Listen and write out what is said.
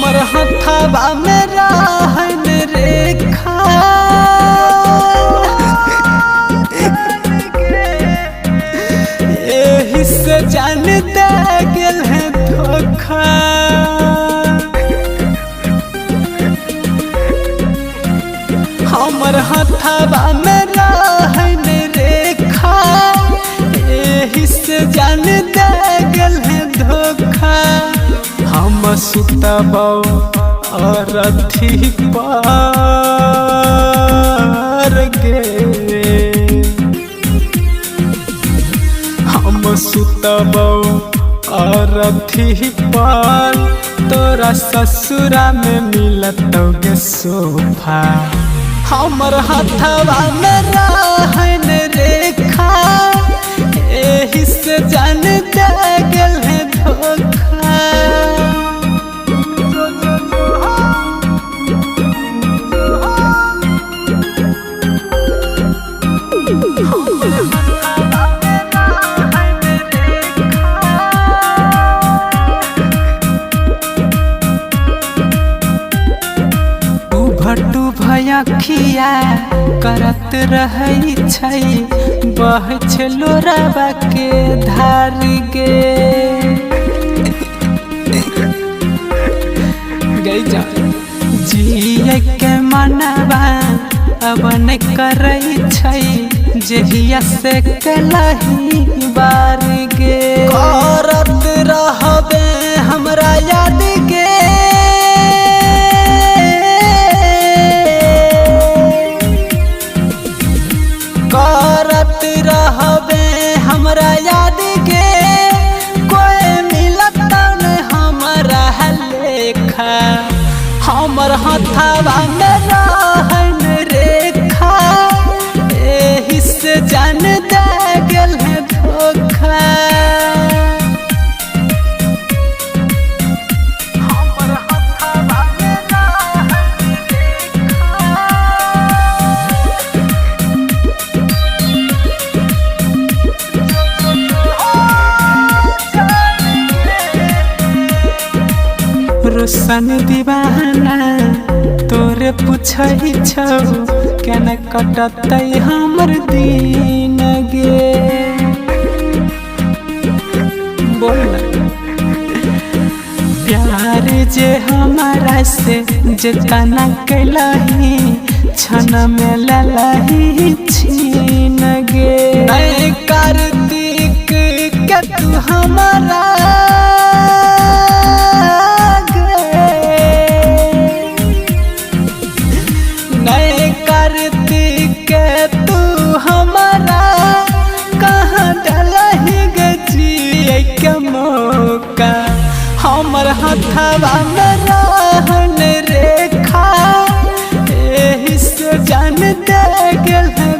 हमर हथवा में रहन रेखा एही से जान दे गेल है धोखा। हमर हथवा में रहन रेखा एही से जान दे गेल है धोखा। हम सुतबौ अरथी पार गे हम सुतबौ अरथी पार तोरा ससुरा में मिलतौगे सोफा। हमर हथवा में रहन रेखा एही से जान दे गेल है धोखा। भट्टू भयखिया करत रहै छै बहै छै लोराबा के धार गे गैजा जिए के मनवा अब नहीं करै छै जहिया से कलही बार गे। करत रहबे हमरा याद गे करत रहबे हमरा याद गे कोई मिलत न हमरा लेखा। हमर हथवा में रहन रेखा एही से जान दे गेल है धोखा। रोशन दीवाना तोरे पूछै छौ केना कटतै हमर दिन गे बोल प्यार जे हमारा से जितना कैलही क्षण में ललही छीन गे। कार्तिक के तू हमारा कार्तिक तू हमारा कहाँ डलही गजिए के मौका। हमर हथवा में रहन रेखा एही से जान दे गेल है